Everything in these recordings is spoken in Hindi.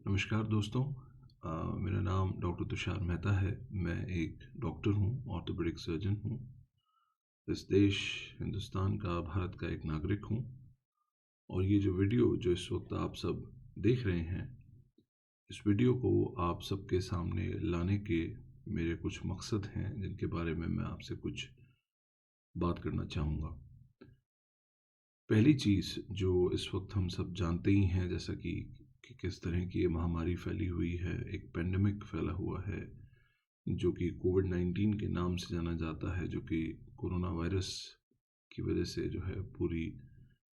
नमस्कार दोस्तों। मेरा नाम डॉक्टर तुषार मेहता है। मैं एक डॉक्टर हूँ, ऑर्थोपेडिक सर्जन हूँ। इस देश हिंदुस्तान का, भारत का एक नागरिक हूँ। और ये जो वीडियो जो इस वक्त आप सब देख रहे हैं, इस वीडियो को आप सबके सामने लाने के मेरे कुछ मकसद हैं, जिनके बारे में मैं आपसे कुछ बात करना चाहूँगा। पहली चीज़ जो इस वक्त हम सब जानते ही हैं, जैसा कि किस तरह की ये महामारी फैली हुई है, एक पेंडेमिक फैला हुआ है जो कि कोविड-19 के नाम से जाना जाता है, जो कि कोरोना वायरस की वजह से जो है पूरी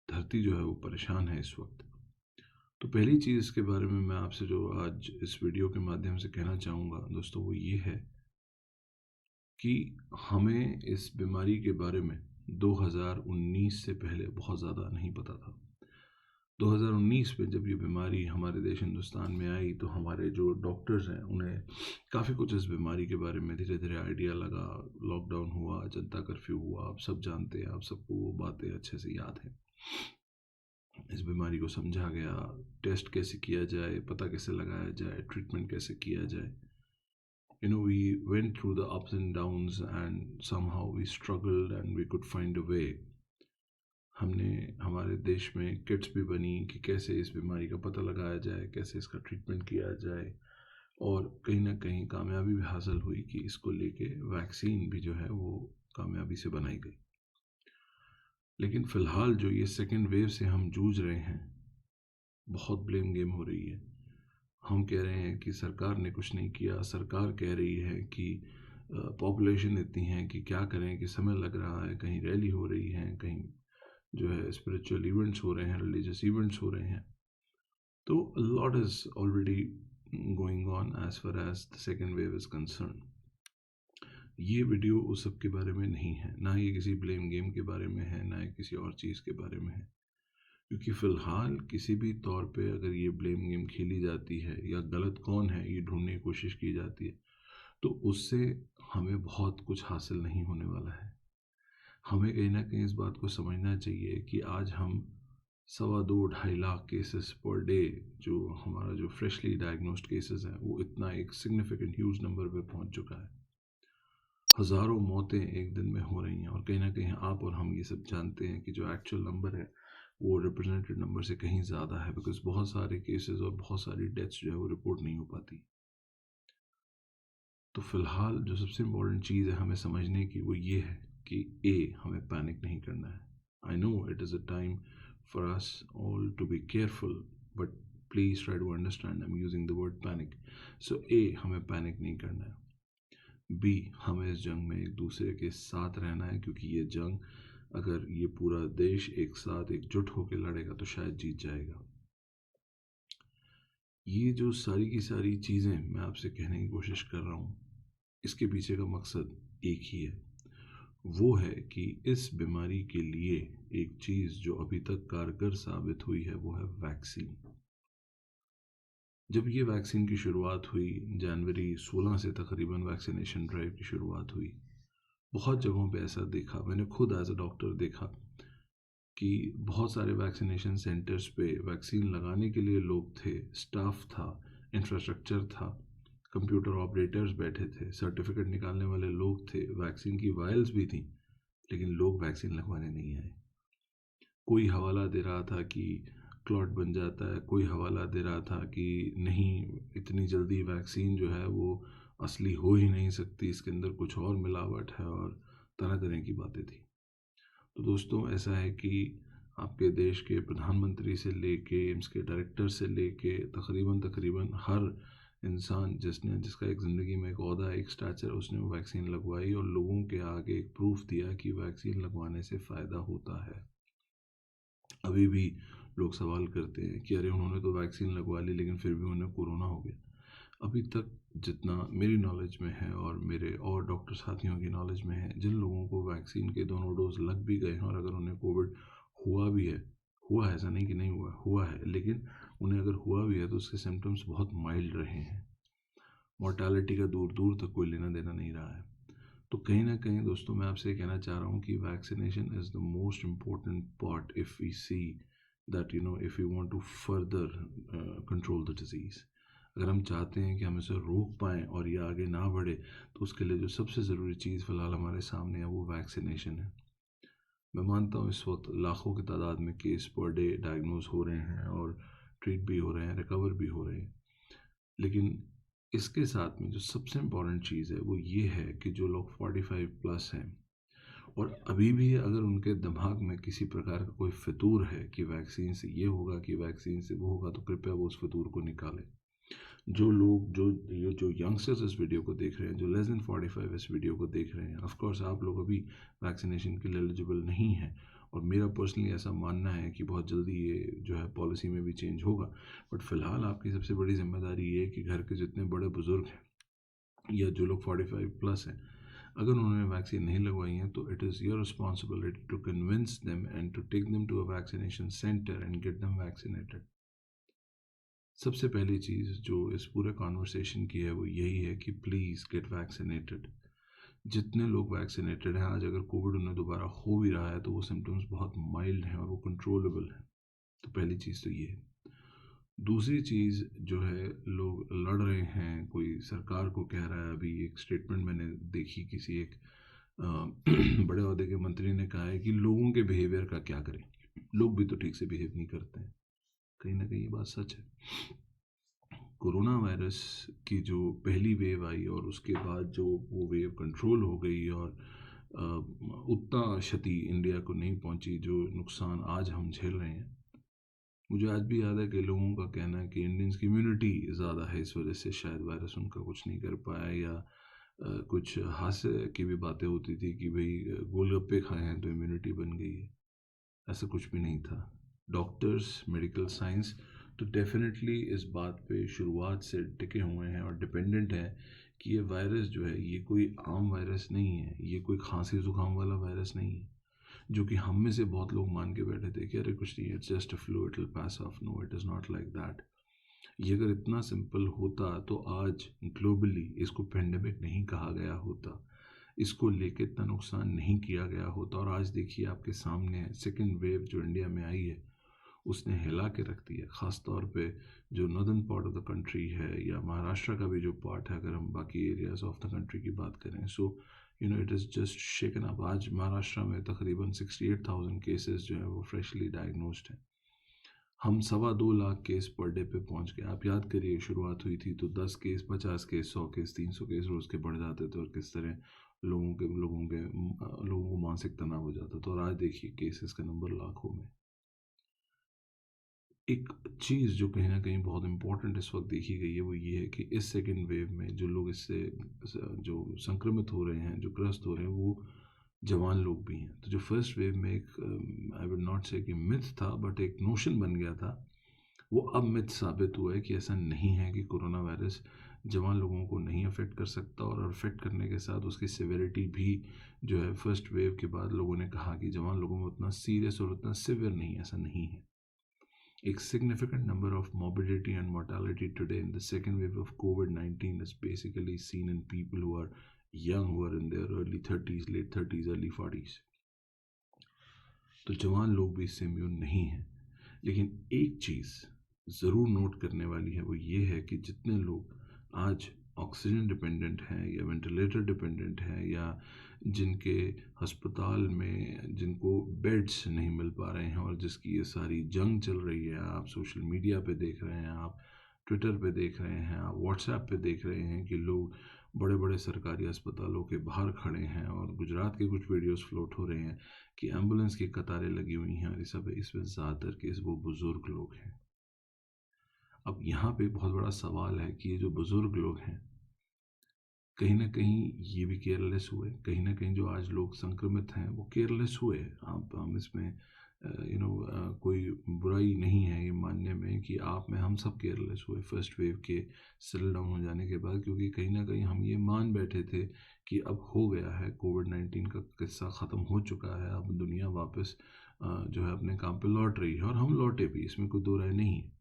धरती जो है वो परेशान है इस वक्त। तो पहली चीज़ इसके बारे में मैं आपसे जो आज इस वीडियो के माध्यम से कहना चाहूँगा दोस्तों, वो ये है कि हमें इस बीमारी के बारे में 2019 से पहले बहुत ज़्यादा नहीं पता था। 2019 में जब ये बीमारी हमारे देश हिंदुस्तान में आई, तो हमारे जो डॉक्टर्स हैं उन्हें काफ़ी कुछ इस बीमारी के बारे में धीरे धीरे आइडिया लगा। लॉकडाउन हुआ, जनता कर्फ्यू हुआ, आप सब जानते हैं, आप सबको वो बातें अच्छे से याद हैं। इस बीमारी को समझा गया, टेस्ट कैसे किया जाए, पता कैसे लगाया जाए, ट्रीटमेंट कैसे किया जाए। We went through the ups and downs, and somehow we struggled and we could find a way. हमने हमारे देश में किट्स भी बनी कि कैसे इस बीमारी का पता लगाया जाए, कैसे इसका ट्रीटमेंट किया जाए। और कहीं ना कहीं कामयाबी भी हासिल हुई कि इसको लेके वैक्सीन भी जो है वो कामयाबी से बनाई गई। लेकिन फ़िलहाल जो ये सेकेंड वेव से हम जूझ रहे हैं, बहुत ब्लेम गेम हो रही है। हम कह रहे हैं कि सरकार ने कुछ नहीं किया, सरकार कह रही है कि पॉपुलेशन इतनी है कि क्या करें, कि समय लग रहा है, कहीं रैली हो रही है, कहीं जो है स्पिरिचुअल इवेंट्स हो रहे हैं, रिलीजियस इवेंट्स हो रहे हैं। तो lot is already going on as far as the second wave is concern. ये वीडियो उस सब के बारे में नहीं है, ना ये किसी ब्लेम गेम के बारे में है, ना ये किसी और चीज़ के बारे में है। क्योंकि फ़िलहाल किसी भी तौर पे अगर ये ब्लेम गेम खेली जाती है या गलत कौन है ये ढूंढने की कोशिश की जाती है, तो उससे हमें बहुत कुछ हासिल नहीं होने वाला है। हमें कहीं ना कहीं इस बात को समझना चाहिए कि आज हम 2.25 लाख केसेस पर डे, जो हमारा जो फ्रेशली डायग्नोस्ड केसेस हैं, वो इतना एक सिग्निफिकेंट ह्यूज नंबर पे पहुंच चुका है। हज़ारों मौतें एक दिन में हो रही हैं, और कहीं ना कहीं आप और हम ये सब जानते हैं कि जो एक्चुअल नंबर है वो रिप्रेजेंटेड नंबर से कहीं ज़्यादा है, बिकॉज बहुत सारे केसेस और बहुत सारी डेथ्स जो है वो रिपोर्ट नहीं हो पाती। तो फिलहाल जो सबसे इम्पोर्टेंट चीज़ है हमें समझने की, वो ये है कि हमें पैनिक नहीं करना है। I know it is a time for us all to be careful, but please try to understand I am using the word panic. So हमें पैनिक नहीं करना है। बी, हमें इस जंग में एक दूसरे के साथ रहना है, क्योंकि ये जंग अगर ये पूरा देश एक साथ एकजुट होकर लड़ेगा तो शायद जीत जाएगा। ये जो सारी की सारी चीज़ें मैं आपसे कहने की कोशिश कर रहा हूँ, इसके पीछे का मकसद एक ही है। वो है कि इस बीमारी के लिए एक चीज़ जो अभी तक कारगर साबित हुई है, वो है वैक्सीन। जब ये वैक्सीन की शुरुआत हुई, जनवरी 16 से तकरीबन वैक्सीनेशन ड्राइव की शुरुआत हुई। बहुत जगहों पे ऐसा देखा, मैंने खुद एज अ डॉक्टर देखा कि बहुत सारे वैक्सीनेशन सेंटर्स पे वैक्सीन लगाने के लिए लोग थे, स्टाफ था, इंफ्रास्ट्रक्चर था, कंप्यूटर ऑपरेटर्स बैठे थे, सर्टिफिकेट निकालने वाले लोग थे, वैक्सीन की वायल्स भी थी, लेकिन लोग वैक्सीन लगवाने नहीं आए। कोई हवाला दे रहा था कि क्लॉट बन जाता है, कोई हवाला दे रहा था कि नहीं, इतनी जल्दी वैक्सीन जो है वो असली हो ही नहीं सकती, इसके अंदर कुछ और मिलावट है, और तरह तरह की बातें थी। तो दोस्तों, ऐसा है कि आपके देश के प्रधानमंत्री से लेके एम्स के डायरेक्टर से लेके तकरीबन तकरीबन हर इंसान जिसका एक ज़िंदगी में एक ओहदा, एक स्टैचर, उसने वो वैक्सीन लगवाई और लोगों के आगे एक प्रूफ दिया कि वैक्सीन लगवाने से फ़ायदा होता है। अभी भी लोग सवाल करते हैं कि अरे उन्होंने तो वैक्सीन लगवा ली लेकिन फिर भी उन्हें कोरोना हो गया। अभी तक जितना मेरी नॉलेज में है और मेरे और डॉक्टर साथियों की नॉलेज में है, जिन लोगों को वैक्सीन के दोनों डोज लग भी गए हैं और अगर उन्हें कोविड हुआ भी है, हुआ है, ऐसा नहीं कि नहीं हुआ, हुआ है, लेकिन उन्हें अगर हुआ भी है तो उसके सिम्टम्स बहुत माइल्ड रहे हैं। मॉर्टैलिटी का दूर दूर तक कोई लेना देना नहीं रहा है। तो कहीं ना कहीं दोस्तों, मैं आपसे कहना चाह रहा हूँ कि vaccination is the most important part if we see that if we want to further control the disease. अगर हम चाहते हैं कि हम इसे रोक पाएँ और ये आगे ना बढ़े, तो उसके लिए जो सबसे ज़रूरी चीज़ फ़िलहाल हमारे सामने है वो वैक्सीनेशन है। मैं मानता हूँ इस वक़्त लाखों की तादाद में केस पर डे डायग्नोज़ हो रहे हैं और ट्रीट भी हो रहे हैं, रिकवर भी हो रहे हैं। लेकिन इसके साथ में जो सबसे इम्पोर्टेंट चीज़ है वो ये है कि जो लोग 45 प्लस हैं और अभी भी अगर उनके दिमाग में किसी प्रकार का कोई फितूर है कि वैक्सीन से ये होगा, कि वैक्सीन से वो होगा, तो कृपया वो उस फितूर को निकालें। जो लोग जो यंगस्टर्स इस वीडियो को देख रहे हैं, जो लेस देन 45 इस वीडियो को देख रहे हैं, ऑफ कोर्स आप लोग अभी वैक्सीनेशन के लिए एलिजिबल नहीं हैं और मेरा पर्सनली ऐसा मानना है कि बहुत जल्दी ये जो है पॉलिसी में भी चेंज होगा। बट फ़िलहाल आपकी सबसे बड़ी ज़िम्मेदारी ये है कि घर के जितने बड़े बुज़ुर्ग हैं या जो लोग 45 प्लस हैं, अगर उन्होंने वैक्सीन नहीं लगवाई है तो it is your responsibility to convince them and to take them to a vaccination centre and get them vaccinated. सबसे पहली चीज़ जो इस पूरे कॉन्वर्सेशन की है वो यही है कि प्लीज़ गेट वैक्सीनेटेड। जितने लोग वैक्सीनेटेड हैं, आज अगर कोविड उन्हें दोबारा हो भी रहा है तो वो सिम्टम्स बहुत माइल्ड हैं और वो कंट्रोलेबल हैं। तो पहली चीज़ तो ये है। दूसरी चीज़ जो है, लोग लड़ रहे हैं, कोई सरकार को कह रहा है, अभी एक स्टेटमेंट मैंने देखी किसी एक अ, बड़े ओहदे के मंत्री ने कहा है कि लोगों के बिहेवियर का क्या करें, लोग भी तो ठीक से बिहेव नहीं करते हैं। कहीं ना कहीं ये बात सच है। कोरोना वायरस की जो पहली वेव आई और उसके बाद जो वो वेव कंट्रोल हो गई और उतना क्षति इंडिया को नहीं पहुंची जो नुकसान आज हम झेल रहे हैं। मुझे आज भी याद है कि लोगों का कहना है कि इंडियंस की इम्यूनिटी ज़्यादा है, इस वजह से शायद वायरस उनका कुछ नहीं कर पाया, या कुछ हास्य की भी बातें होती थी कि भाई गोलगप्पे खाए हैं तो इम्यूनिटी बन गई है। ऐसा कुछ भी नहीं था। डॉक्टर्स, मेडिकल साइंस तो डेफ़िनेटली इस बात पे शुरुआत से टिके हुए हैं और डिपेंडेंट हैं कि ये वायरस जो है ये कोई आम वायरस नहीं है, ये कोई खाँसी ज़ुकाम वाला वायरस नहीं है। जो कि हम में से बहुत लोग मान के बैठे थे कि अरे कुछ नहीं, it's just a flu, it will pass off. No, it is not like that. ये अगर इतना सिंपल होता तो आज ग्लोबली इसको पेंडेमिक नहीं कहा गया होता, इसको लेके इतना नुकसान नहीं किया गया होता। और आज देखिए आपके सामने सेकेंड वेव जो इंडिया में आई है, उसने हिला के रख दिया। ख़ास तौर पे जो northern part of the country है या महाराष्ट्र का भी जो पार्ट है, अगर हम बाकी एरियाज ऑफ द कंट्री की बात करें, so it is just shaken up. आज महाराष्ट्र में तकरीबन 68,000 केसेस जो है वो फ्रेशली डायग्नोस्ड हैं। हम 2.25 लाख केस पर डे पे पहुंच गए। आप याद करिए, शुरुआत हुई थी तो 10 केस, 50 केस, 100 केस, 300 केस रोज़ के बढ़ जाते थे और किस तरह लोगों को मानसिक तनाव हो जाता था। और आज देखिए केसेस का नंबर लाखों में। एक चीज़ जो कहीं न कहीं बहुत इम्पोर्टेंट इस वक़्त देखी गई है वो ये है कि इस सेकंड वेव में जो लोग इससे जो संक्रमित हो रहे हैं, जो ग्रस्त हो रहे हैं, वो जवान लोग भी हैं। तो जो फर्स्ट वेव में एक आई वुड नॉट से कि मिथ था, बट एक नोशन बन गया था, वो अब मिथ साबित हुआ है कि ऐसा नहीं है कि कोरोना वायरस जवान लोगों को नहीं अफेक्ट कर सकता। और अफेक्ट करने के साथ उसकी सिवियरिटी भी जो है फर्स्ट वेव के बाद लोगों ने कहा कि जवान लोगों में उतना सीरियस और उतना सिवियर नहीं, ऐसा नहीं है। A significant number of morbidity and mortality today in the second wave of COVID-19 is basically seen in people who are young, who are in their early 30s, late 30s, early 40s. तो जवान लोग भी इससे इम्यून नहीं हैं। लेकिन एक चीज़ ज़रूर नोट करने वाली है, वो ये है कि जितने लोग आज ऑक्सीजन डिपेंडेंट हैं या वेंटिलेटर डिपेंडेंट हैं या जिनके अस्पताल में जिनको बेड्स नहीं मिल पा रहे हैं और जिसकी ये सारी जंग चल रही है, आप सोशल मीडिया पे देख रहे हैं, आप ट्विटर पे देख रहे हैं, आप व्हाट्सएप पे देख रहे हैं कि लोग बड़े बड़े सरकारी अस्पतालों के बाहर खड़े हैं और गुजरात के कुछ वीडियोस फ्लोट हो रहे हैं कि एम्बुलेंस की कतारें लगी हुई हैं और ये सब। इसमें ज़्यादातर केस वो बुज़ुर्ग लोग हैं। अब यहाँ पे बहुत बड़ा सवाल है कि ये जो बुज़ुर्ग लोग हैं, कहीं न कहीं ये भी केयरलेस हुए। कहीं न कहीं जो आज लोग संक्रमित हैं, वो केयरलेस हुए। आप हम इसमें कोई बुराई नहीं है ये मानने में कि आप में हम सब केयरलेस हुए फर्स्ट वेव के सेटल डाउन हो जाने के बाद, क्योंकि कहीं न कहीं हम ये मान बैठे थे कि अब हो गया है, कोविड-19 का किस्सा ख़त्म हो चुका है, अब दुनिया वापस जो है अपने काम पे लौट रही है और हम लौटे भी, इसमें कोई दो राय नहीं है।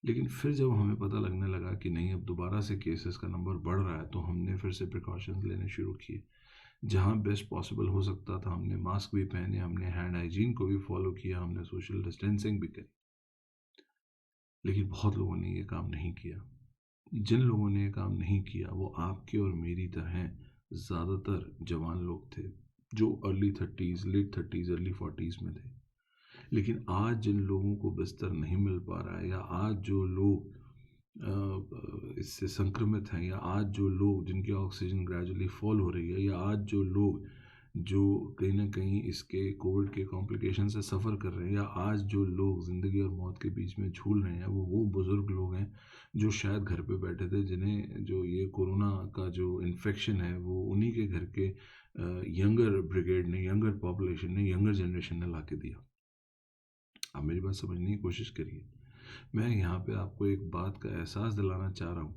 लेकिन फिर जब हमें पता लगने लगा कि नहीं, अब दोबारा से केसेस का नंबर बढ़ रहा है, तो हमने फिर से प्रिकॉशंस लेने शुरू किए। जहाँ बेस्ट पॉसिबल हो सकता था हमने मास्क भी पहने, हमने हैंड हाइजीन को भी फॉलो किया, हमने सोशल डिस्टेंसिंग भी करी। लेकिन बहुत लोगों ने ये काम नहीं किया। जिन लोगों ने ये काम नहीं किया वो आपकी और मेरी तरह ज़्यादातर जवान लोग थे जो early 30s, late 30s, early 40s में थे। लेकिन आज जिन लोगों को बिस्तर नहीं मिल पा रहा है, या आज जो लोग इससे संक्रमित हैं, या आज जो लोग जिनकी ऑक्सीजन ग्रेजुअली फॉल हो रही है, या आज जो लोग जो कहीं ना कहीं इसके कोविड के कॉम्प्लिकेशन से सफ़र कर रहे हैं, या आज जो लोग ज़िंदगी और मौत के बीच में झूल रहे हैं, वो बुज़ुर्ग लोग हैं जो शायद घर पे बैठे थे, जिन्हें जो ये कोरोना का जो इन्फेक्शन है वो उन्हीं के घर के यंगर ब्रिगेड ने, यंगर पॉपुलेशन ने, यंगर जनरेशन ने ला के दिया। आप मेरी बात समझने की कोशिश करिए। मैं यहाँ पे आपको एक बात का एहसास दिलाना चाह रहा हूँ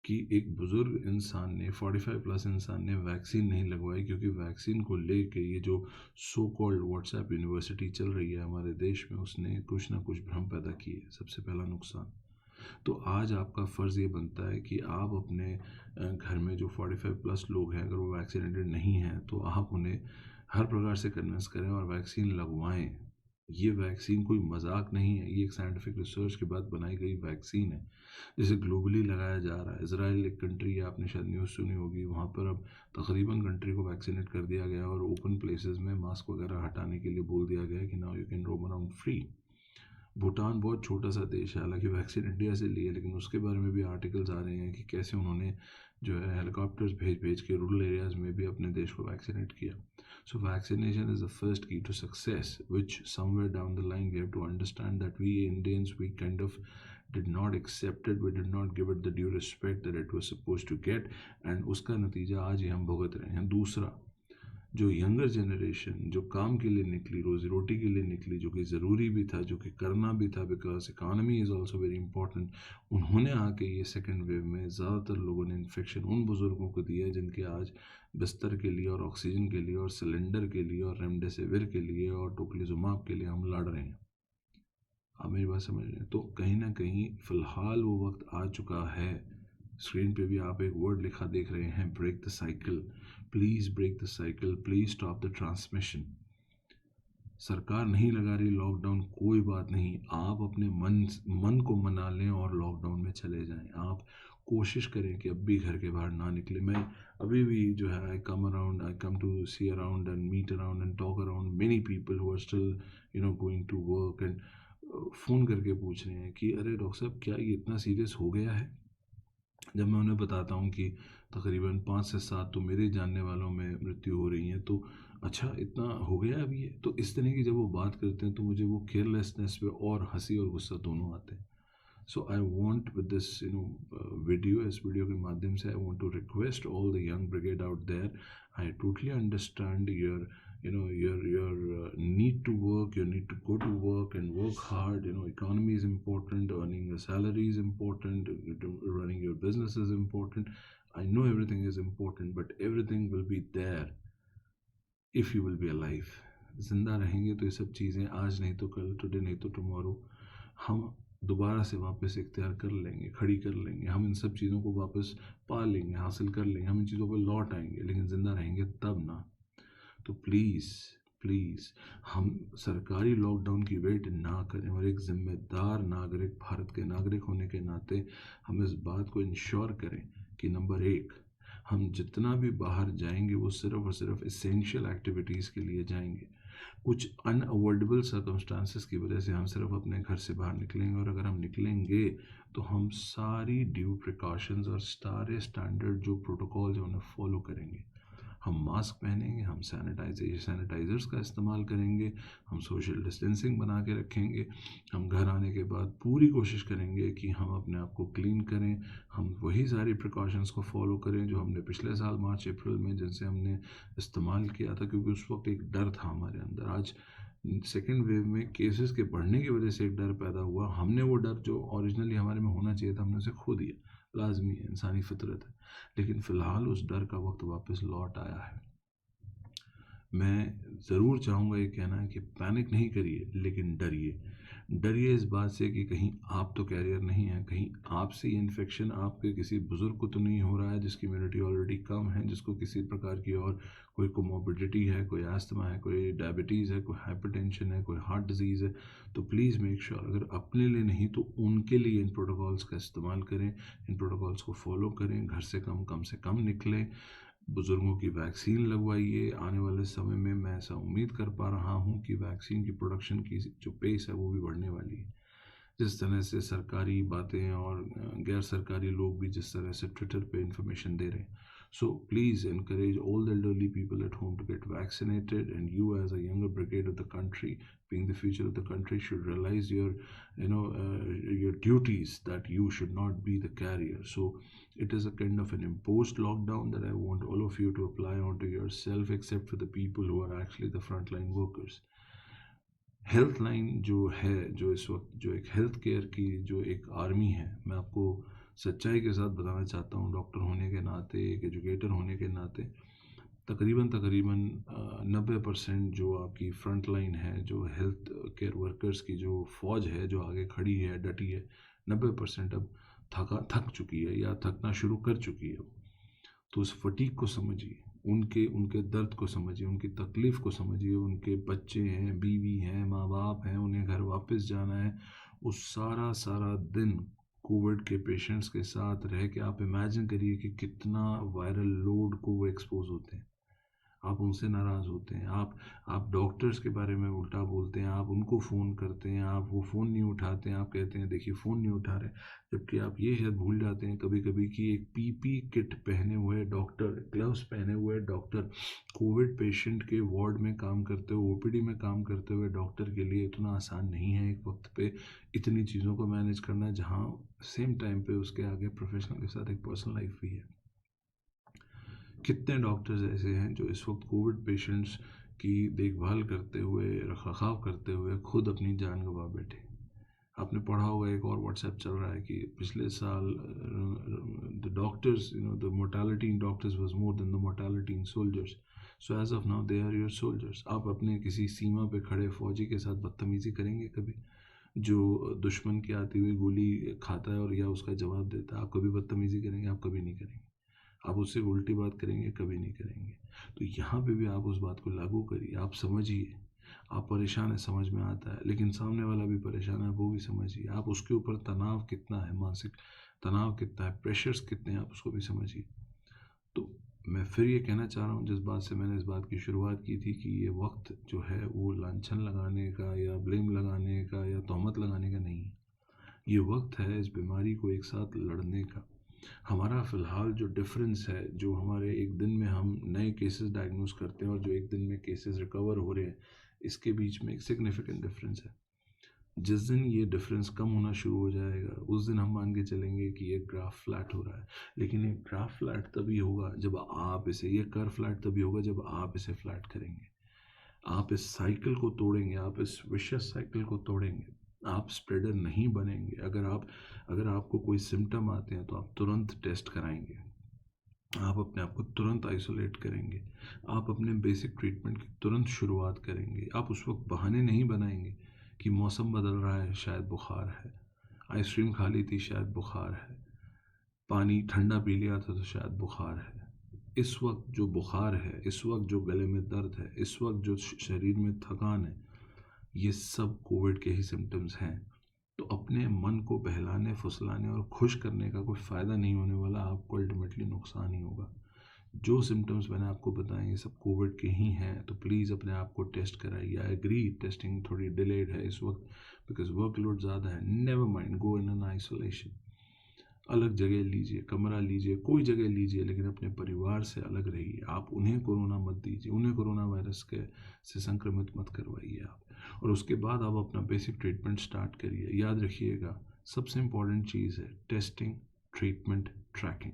कि एक बुज़ुर्ग इंसान ने, 45 प्लस इंसान ने वैक्सीन नहीं लगवाई, क्योंकि वैक्सीन को लेके ये जो सो कॉल्ड व्हाट्सएप यूनिवर्सिटी चल रही है हमारे देश में, उसने कुछ ना कुछ भ्रम पैदा किए। सबसे पहला नुकसान तो आज आपका फ़र्ज़ ये बनता है कि आप अपने घर में जो 45 प्लस लोग हैं, अगर वो वैक्सीनेटेड नहीं हैं तो आप उन्हें हर प्रकार से कन्विंस करें और वैक्सीन लगवाएं। ये वैक्सीन कोई मजाक नहीं है, ये एक साइंटिफिक रिसर्च के बाद बनाई गई वैक्सीन है जिसे ग्लोबली लगाया जा रहा है। इसराइल एक कंट्री है, आपने शायद न्यूज़ सुनी होगी, वहाँ पर अब तकरीबन कंट्री को वैक्सीनेट कर दिया गया और ओपन प्लेसेस में मास्क वगैरह हटाने के लिए बोल दिया गया है कि now you can roam around free. Bhutan बहुत छोटा सा देश है, हालांकि वैक्सीन इंडिया से ली है, लेकिन उसके बारे में भी आर्टिकल्स आ रहे हैं कि कैसे उन्होंने जो है हेलीकॉप्टर्स भेज भेज के रूरल एरियाज़ में भी अपने देश को वैक्सीनेट किया। So vaccination is the first key to success, which somewhere down the line we have to understand that we Indians we kind of did not accept it, we did not give it the due respect that it was supposed to get, and उसका नतीजा आज ही हम भुगत रहे हैं। दूसरा, जो यंगर जनरेशन जो काम के लिए निकली, रोजी रोटी के लिए निकली, जो कि ज़रूरी भी था, जो कि करना भी था, because economy is also very important, उन्होंने आके ये सेकेंड वेव में ज़्यादातर लोगों ने इन्फेक्शन उन बुज़ुर्गों को दिया जिनके आज बिस्तर के लिए और ऑक्सीजन के लिए और सिलेंडर के लिए और रेमडेसिविर के लिए और टोक्लीजुमाब के लिए हम लड़ रहे हैं। आप मेरी बात समझ रहे हैं? तो कहीं ना कहीं फ़िलहाल वो वक्त आ चुका है। स्क्रीन पे भी आप एक वर्ड लिखा देख रहे हैं, break the cycle. Please break the cycle, please stop the transmission. सरकार नहीं लगा रही लॉकडाउन, कोई बात नहीं, आप अपने मन को मना लें और लॉकडाउन में चले जाएं। आप कोशिश करें कि अब भी घर के बाहर ना निकले। मैं अभी भी जो है I come to see around and meet around and talk around many people who are still going to work, and phone करके पूछ रहे हैं कि अरे डॉक्टर साहब क्या ये इतना सीरियस हो गया है। जब मैं उन्हें बताता हूँ कि तकरीबन 5 से 7 तो मेरे जानने वालों में मृत्यु हो रही है, तो अच्छा इतना हो गया अभी ये, तो इस तरह की जब वो बात करते हैं तो मुझे वो केयरलेसनेस पे और हंसी और गुस्सा दोनों आते हैं। So I want with this video, इस वीडियो के माध्यम से I want to request all the young brigade out there, I totally understand your need to work, you need to go to work and work hard. Economy is important, earning a salary is important, running your business is important. I know everything is important, but everything will be there if you will be alive. जिंदा रहेंगे तो ये सब चीज़ें आज नहीं तो कल, टुडे नहीं तो टुमारो, हम दोबारा से वापस इख्तियार कर लेंगे, खड़ी कर लेंगे, हम इन सब चीज़ों को वापस पा लेंगे, हासिल कर लेंगे, हम इन चीज़ों पर लौट आएंगे, लेकिन ज़िंदा रहेंगे तब ना। तो प्लीज़ प्लीज़ हम सरकारी लॉकडाउन की वेट ना करें, और एक ज़िम्मेदार नागरिक, भारत के नागरिक होने के नाते हम इस बात को इंश्योर करें कि नंबर एक, हम जितना भी बाहर जाएंगे वो सिर्फ और सिर्फ इसेंशियल एक्टिविटीज़ के लिए जाएंगे। कुछ अनअवॉइडेबल सर्कमस्टांसिस की वजह से हम सिर्फ अपने घर से बाहर निकलेंगे, और अगर हम निकलेंगे तो हम सारी ड्यू प्रिकॉशंस और सारे स्टैंडर्ड जो प्रोटोकॉल्स हैं उन्हें फॉलो करेंगे। हम मास्क पहनेंगे, हम सैनिटाइज़र्स का इस्तेमाल करेंगे, हम सोशल डिस्टेंसिंग बना के रखेंगे, हम घर आने के बाद पूरी कोशिश करेंगे कि हम अपने आप को क्लीन करें, हम वही सारी प्रिकॉशंस को फॉलो करें जो हमने पिछले साल मार्च अप्रैल में जिनसे हमने इस्तेमाल किया था, क्योंकि उस वक्त एक डर था हमारे अंदर। आज सेकेंड वेव में केसेस के बढ़ने की वजह से एक डर पैदा हुआ, हमने वो डर जो ओरिजिनली हमारे में होना चाहिए था हमने उसे खो दिया, लाजमी है, इंसानी फितरत है। लेकिन फ़िलहाल उस डर का वक्त वापस लौट आया है। मैं ज़रूर चाहूँगा ये कहना है कि पैनिक नहीं करिए, लेकिन डरिए। डरिए इस बात से कि कहीं आप तो कैरियर नहीं हैं, कहीं आपसे ये इन्फेक्शन आपके किसी बुज़ुर्ग को तो नहीं हो रहा है जिसकी इम्यूनिटी ऑलरेडी कम है, जिसको किसी प्रकार की और कोई कोमोर्बिडिटी है, कोई अस्थमा है, कोई डायबिटीज़ है, कोई हाइपरटेंशन है, कोई हार्ट डिजीज़ है। तो प्लीज़ मेक श्योर अगर अपने लिए नहीं तो उनके लिए इन प्रोटोकॉल्स का इस्तेमाल करें, इन प्रोटोकॉल्स को फॉलो करें, घर से कम निकलें, बुज़ुर्गों की वैक्सीन लगवाइए। आने वाले समय में मैं ऐसा उम्मीद कर पा रहा हूँ कि वैक्सीन की प्रोडक्शन की जो पेस है वो भी बढ़ने वाली है। जिस तरह से सरकारी बातें और गैर सरकारी लोग भी जिस तरह से ट्विटर पे इंफॉर्मेशन दे रहे हैं, so please encourage all the elderly people at home to get vaccinated, and you as a younger brigade of the country, being the future of the country, should realize your duties, that you should not be the carrier. So it is a kind of an imposed lockdown that I want all of you to apply onto yourself, except for the people who are actually the frontline workers. Health line जो है, जो इस वक्त जो एक हेल्थ केयर की जो एक आर्मी है, मैं आपको सच्चाई के साथ बताना चाहता हूँ, डॉक्टर होने के नाते, एक एजुकेटर होने के नाते, तकरीबन तकरीबन 90% जो आपकी फ्रंट लाइन है, जो हेल्थ केयर वर्कर्स की जो फ़ौज है जो आगे खड़ी है, डटी है, 90% अब थक चुकी है या थकना शुरू कर चुकी है। तो उस फटीग को समझिए, उनके उनके दर्द को समझिए, उनकी तकलीफ़ को समझिए। उनके बच्चे हैं, बीवी हैं, माँ बाप हैं, उन्हें घर वापस जाना है। उस सारा सारा दिन कोविड के पेशेंट्स के साथ रह के आप इमेजिन करिए कि कितना वायरल लोड को वो एक्सपोज होते हैं। आप उनसे नाराज़ होते हैं, आप डॉक्टर्स के बारे में उल्टा बोलते हैं, आप उनको फ़ोन करते हैं, आप वो फ़ोन नहीं उठाते हैं, आप कहते हैं देखिए फ़ोन नहीं उठा रहे, जबकि आप ये शायद भूल जाते हैं कभी कभी कि एक पीपी किट पहने हुए डॉक्टर, ग्लव्स पहने हुए डॉक्टर, कोविड पेशेंट के वार्ड में काम करते हुए, ओपीडी में काम करते हुए डॉक्टर के लिए इतना आसान नहीं है एक वक्त पे इतनी चीज़ों को मैनेज करना, जहाँ सेम टाइम पे उसके आगे प्रोफेशनल के साथ एक पर्सनल लाइफ भी है। कितने डॉक्टर्स ऐसे हैं जो इस वक्त कोविड पेशेंट्स की देखभाल करते हुए, रखरखाव करते हुए खुद अपनी जान गंवा बैठे। आपने पढ़ा होगा, एक और व्हाट्सएप चल रहा है कि पिछले साल the doctors, the mortality in doctors was more than the mortality in soldiers. So as of now they are your soldiers. आप अपने किसी सीमा पे खड़े फौजी के साथ बदतमीज़ी करेंगे कभी? जो दुश्मन की आती हुई गोली खाता है और या उसका जवाब देता है, आप कभी बदतमीज़ी करेंगे? आप कभी नहीं करेंगे। आप उससे उल्टी बात करेंगे? कभी नहीं करेंगे। तो यहाँ पे भी आप उस बात को लागू करिए, आप समझिए। आप परेशान हैं, समझ में आता है, लेकिन सामने वाला भी परेशान है, वो भी समझिए। आप उसके ऊपर तनाव कितना है, मानसिक तनाव कितना है, प्रेशर्स कितने हैं, आप उसको भी समझिए। तो मैं फिर ये कहना चाह रहा हूँ, जिस बात से मैंने इस बात की शुरुआत की थी, कि ये वक्त जो है वो लांछन लगाने का या ब्लेम लगाने का या तोहमत लगाने का नहीं है। ये वक्त है इस बीमारी को एक साथ लड़ने का। हमारा फ़िलहाल जो डिफरेंस है, जो हमारे एक दिन में हम नए केसेस डायग्नोस करते हैं और जो एक दिन में केसेस रिकवर हो रहे हैं, इसके बीच में एक सिग्निफिकेंट डिफरेंस है। जिस दिन ये डिफरेंस कम होना शुरू हो जाएगा, उस दिन हम मान के चलेंगे कि ये ग्राफ फ्लैट हो रहा है। लेकिन ये ग्राफ फ्लैट तभी होगा जब आप इसे, ये कर्व फ्लैट तभी होगा जब आप इसे फ्लैट करेंगे। आप इस साइकिल को तोड़ेंगे, आप इस विशियस साइकिल को तोड़ेंगे। आप स्प्रेडर नहीं बनेंगे। अगर आपको कोई सिम्टम आते हैं तो आप तुरंत टेस्ट कराएंगे, आप अपने आप को तुरंत आइसोलेट करेंगे, आप अपने बेसिक ट्रीटमेंट की तुरंत शुरुआत करेंगे। आप उस वक्त बहाने नहीं बनाएंगे कि मौसम बदल रहा है, शायद बुखार है, आइसक्रीम खा ली थी, शायद बुखार है, पानी ठंडा पी लिया था तो शायद बुखार है। इस वक्त जो बुखार है, इस वक्त जो गले में दर्द है, इस वक्त जो शरीर में थकान है, ये सब कोविड के ही सिम्टम्स हैं। तो अपने मन को बहलाने, फुसलाने और खुश करने का कोई फ़ायदा नहीं होने वाला, आपको अल्टीमेटली नुकसान ही होगा। जो सिम्टम्स मैंने आपको बताए ये सब कोविड के ही हैं, तो प्लीज़ अपने आप को टेस्ट कराइए। आई एग्री टेस्टिंग थोड़ी डिलेड है इस वक्त, बिकॉज वर्कलोड ज़्यादा है। Never mind, go in an isolation, अलग जगह लीजिए, कमरा लीजिए, कोई जगह लीजिए, लेकिन अपने परिवार से अलग रहिए। आप उन्हें कोरोना मत दीजिए, उन्हें कोरोना वायरस के से संक्रमित मत करवाइए आप। और उसके बाद आप अपना बेसिक ट्रीटमेंट स्टार्ट करिए। याद रखिएगा, सबसे इम्पॉर्टेंट चीज़ है टेस्टिंग, ट्रीटमेंट, ट्रैकिंग।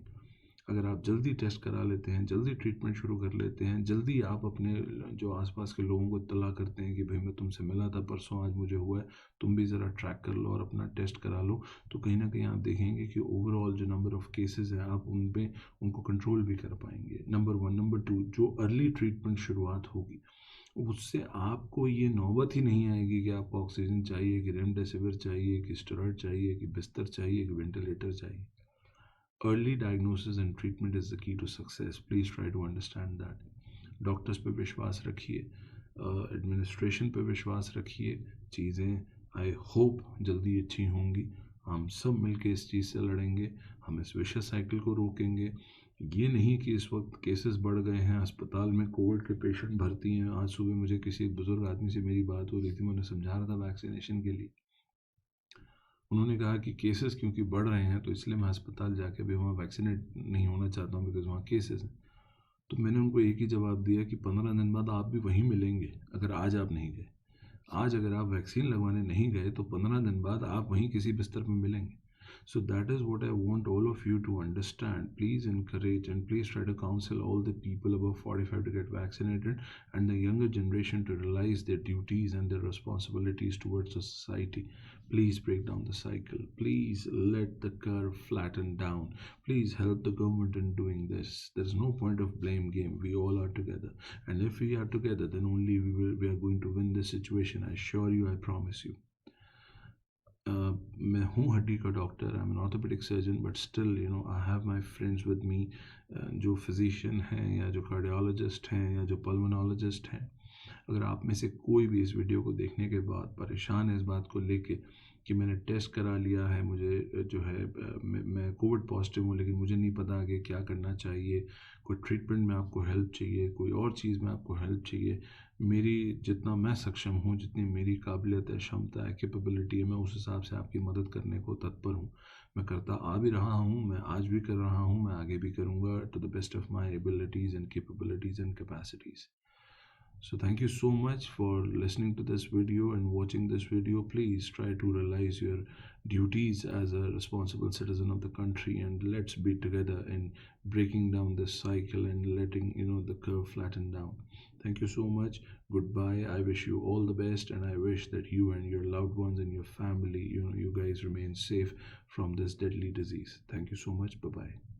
अगर आप जल्दी टेस्ट करा लेते हैं, जल्दी ट्रीटमेंट शुरू कर लेते हैं, जल्दी आप अपने जो आसपास के लोगों को इत्तला करते हैं कि भाई मैं तुमसे मिला था परसों, आज मुझे हुआ है, तुम भी ज़रा ट्रैक कर लो और अपना टेस्ट करा लो, तो कहीं ना कहीं आप देखेंगे कि ओवरऑल जो नंबर ऑफ़ केसेस हैं, आप उनको कंट्रोल भी कर पाएंगे। नंबर 1। नंबर 2, जो अर्ली ट्रीटमेंट शुरुआत होगी, उससे आपको ये नौबत ही नहीं आएगी कि आपको ऑक्सीजन चाहिए, कि रेमडेसिविर चाहिए, कि स्टेरॉइड चाहिए, कि बिस्तर चाहिए, कि वेंटिलेटर चाहिए। Early diagnosis and treatment is the key to success. Please try to understand that. Doctors पे विश्वास रखिए, एडमिनिस्ट्रेशन पे विश्वास रखिए। चीज़ें आई होप जल्दी अच्छी होंगी। हम सब मिलके इस चीज़ से लड़ेंगे, हम इस विशेष साइकिल को रोकेंगे। ये नहीं कि इस वक्त केसेस बढ़ गए हैं, अस्पताल में कोविड के पेशेंट भर्ती हैं। आज सुबह मुझे किसी बुज़ुर्ग आदमी से मेरी बात हो रही थी, मैं उन्हें समझा रहा था वैक्सीनेशन के लिए। उन्होंने कहा कि केसेस क्योंकि बढ़ रहे हैं तो इसलिए मैं अस्पताल जाके भी वहाँ वैक्सीनेट नहीं होना चाहता हूँ, बिकॉज़ वहाँ केसेस हैं। तो मैंने उनको एक ही जवाब दिया कि 15 दिन बाद आप भी वहीं मिलेंगे, अगर आज आप नहीं गए। आज अगर आप वैक्सीन लगवाने नहीं गए तो 15 दिन बाद आप वहीं किसी बिस्तर में मिलेंगे। So that is what I want all of you to understand. Please encourage and please try to counsel all the people above 45 to get vaccinated, and the younger generation to realize their duties and their responsibilities towards the society. Please break down the cycle. Please let the curve flatten down. Please help the government in doing this. There is no point of blame game. We all are together, and if we are together, then only we are going to win this situation. I assure you. I promise you. मैं हूँ हड्डी का doctor, I am an orthopaedic surgeon, but still I have my friends with me जो फिजिशियन हैं या जो कार्डियोलॉजिस्ट हैं या जो पल्मोनोलॉजिस्ट हैं। अगर आप में से कोई भी इस वीडियो को देखने के बाद परेशान है इस बात को लेके कि मैंने टेस्ट करा लिया है, मुझे जो है मैं कोविड पॉजिटिव हूँ, लेकिन मुझे नहीं पता आगे क्या करना चाहिए, कोई ट्रीटमेंट में आपको हेल्प चाहिए, कोई और चीज़ में आपको हेल्प चाहिए, मेरी जितना मैं सक्षम हूँ, जितनी मेरी काबिलियत है, क्षमता है, कैपेबिलिटी है, मैं उस हिसाब से आपकी मदद करने को तत्पर हूँ। मैं करता आ भी रहा हूँ, मैं आज भी कर रहा हूँ, मैं आगे भी करूँगा to the best of my abilities and capabilities and capacities. So thank you so much for listening to this video and watching this video. Please try to realize your duties as a responsible citizen of the country, and let's be together in breaking down this cycle and letting the curve flatten down. Thank you so much. Goodbye. I wish you all the best, and I wish that you and your loved ones and your family, you guys remain safe from this deadly disease. Thank you so much. Bye bye.